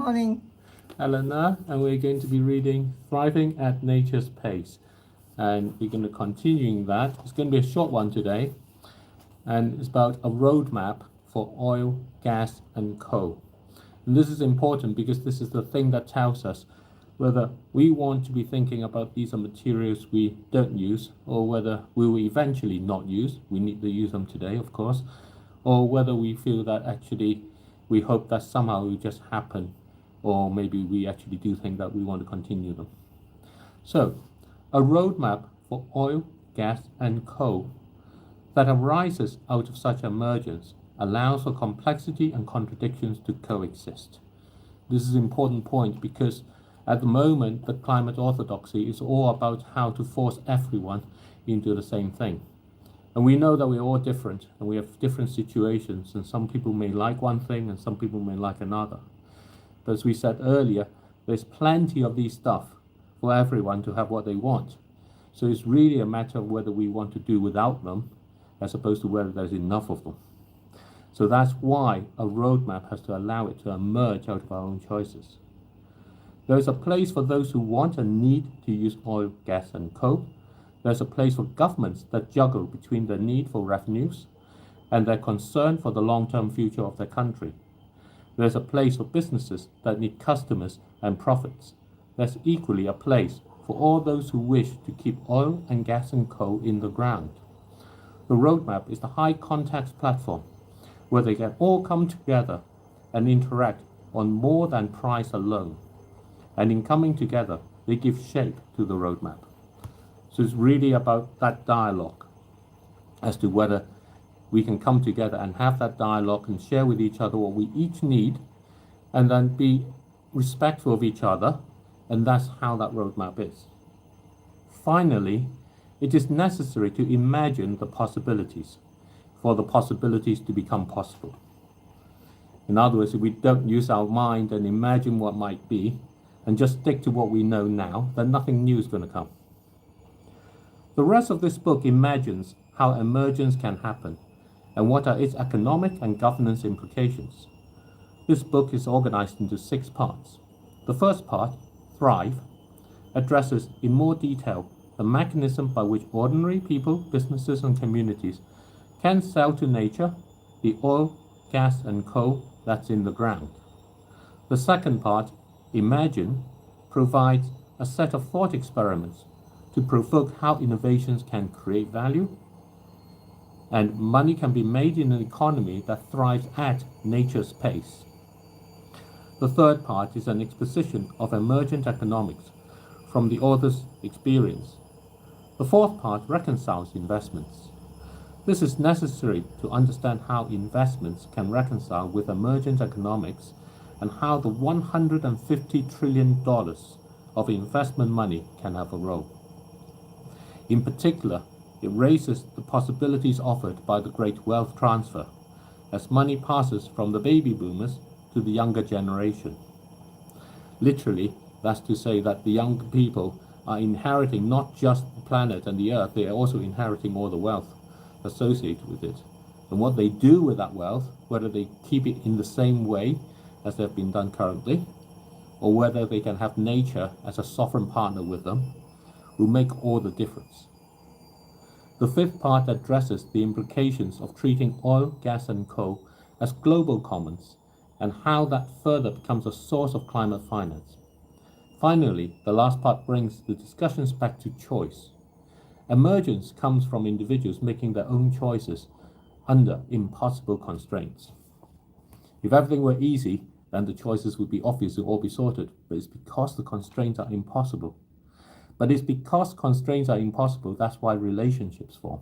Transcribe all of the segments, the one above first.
morning. Eleanor, and we're going to be reading Thriving at Nature's Pace. And we're going to continue that. It's going to be a short one today, and it's about a roadmap for oil, gas, and coal. And this is important because this is the thing that tells us whether we want to be thinking about these are materials we don't use, or whether we will eventually not use. We need to use them today, of course, or whether we feel that actually we hope that somehow it will just happen, or maybe we actually do think that we want to continue them. So, a roadmap for oil, gas, and coal that arises out of such emergence allows for complexity and contradictions to coexist. This is an important point because at the moment, the climate orthodoxy is all about how to force everyone into the same thing. And we know that we're all different and we have different situations, and some people may like one thing and some people may like another. But as we said earlier, there's plenty of these stuff for everyone to have what they want. So it's really a matter of whether we want to do without them as opposed to whether there's enough of them. So that's why a roadmap has to allow it to emerge out of our own choices. There's a place for those who want and need to use oil, gas, and coal. There's a place for governments that juggle between their need for revenues and their concern for the long-term future of their country. There's a place for businesses that need customers and profits. There's equally a place for all those who wish to keep oil and gas and coal in the ground. The roadmap is the high context platform where they can all come together and interact on more than price alone. And in coming together, they give shape to the roadmap. So it's really about that dialogue as to whether we can come together and have that dialogue and share with each other what we each need, and then be respectful of each other, and that's how that roadmap is. Finally, it is necessary to imagine the possibilities for the possibilities to become possible. In other words, if we don't use our mind and imagine what might be, and just stick to what we know now, then nothing new is going to come. The rest of this book imagines how emergence can happen and what are its economic and governance implications. This book is organized into 6 parts. The first part, Thrive, addresses in more detail the mechanism by which ordinary people, businesses, and communities can sell to nature the oil, gas, and coal that's in the ground. The second part, Imagine, provides a set of thought experiments to provoke how innovations can create value and money can be made in an economy that thrives at nature's pace. The third part is an exposition of emergent economics from the author's experience. The fourth part reconciles investments. This is necessary to understand how investments can reconcile with emergent economics and how the $150 trillion of investment money can have a role. In particular, it raises the possibilities offered by the great wealth transfer, as money passes from the baby boomers to the younger generation. Literally, that's to say that the younger people are inheriting not just the planet and the earth, they are also inheriting all the wealth associated with it. And what they do with that wealth, whether they keep it in the same way as they've been done currently, or whether they can have nature as a sovereign partner with them, will make all the difference. The fifth part addresses the implications of treating oil, gas, and coal as global commons and how that further becomes a source of climate finance. Finally, the last part brings the discussions back to choice. Emergence comes from individuals making their own choices under impossible constraints. If everything were easy, then the choices would be obvious to all be sorted, but it's because the constraints are impossible. But it's because constraints are impossible, that's why relationships form.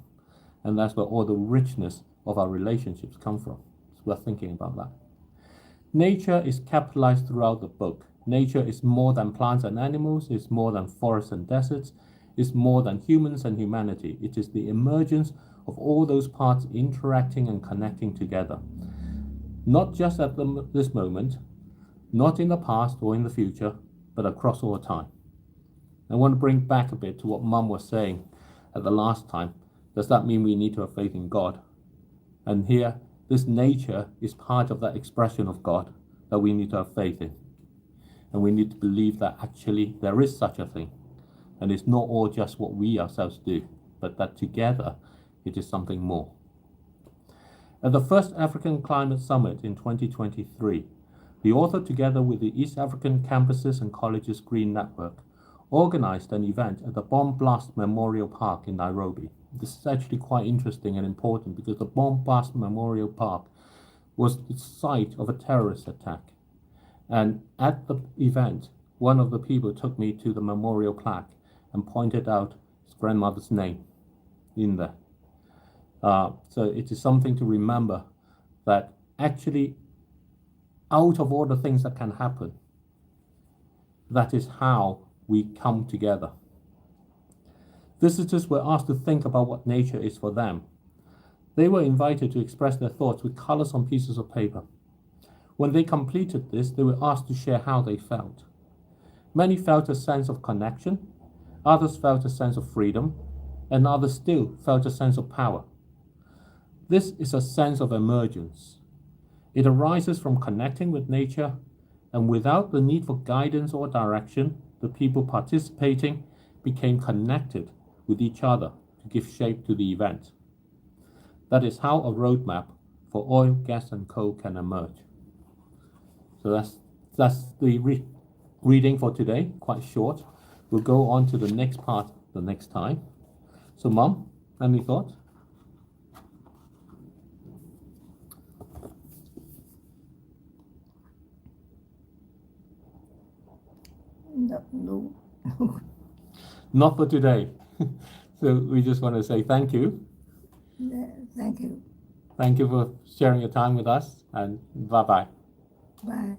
And that's where all the richness of our relationships come from. It's worth thinking about that. Nature is capitalized throughout the book. Nature is more than plants and animals, it's more than forests and deserts, it's more than humans and humanity. It is the emergence of all those parts interacting and connecting together. Not just at this moment, not in the past or in the future, but across all time. I want to bring back a bit to what Mum was saying at the last time. Does that mean we need to have faith in God? And here, this nature is part of that expression of God that we need to have faith in. And we need to believe that actually there is such a thing. And it's not all just what we ourselves do, but that together it is something more. At the first African Climate Summit in 2023, the author, together with the East African Campuses and Colleges Green Network, organized an event at the Bomb Blast Memorial Park in Nairobi. This is actually quite interesting and important because the Bomb Blast Memorial Park was the site of a terrorist attack. And at the event, one of the people took me to the memorial plaque and pointed out his grandmother's name in there. So it is something to remember that actually out of all the things that can happen, that is how we come together. Visitors were asked to think about what nature is for them. They were invited to express their thoughts with colors on pieces of paper. When they completed this, they were asked to share how they felt. Many felt a sense of connection, others felt a sense of freedom, and others still felt a sense of power. This is a sense of emergence. It arises from connecting with nature, and without the need for guidance or direction, the people participating became connected with each other to give shape to the event. That is how a roadmap for oil, gas, and coal can emerge. So that's the reading for today, quite short. We'll go on to the next part the next time. So, Mom, any thoughts? No. Not for today. So we just want to say thank you. Thank you. Thank you for sharing your time with us, and bye-bye. Bye.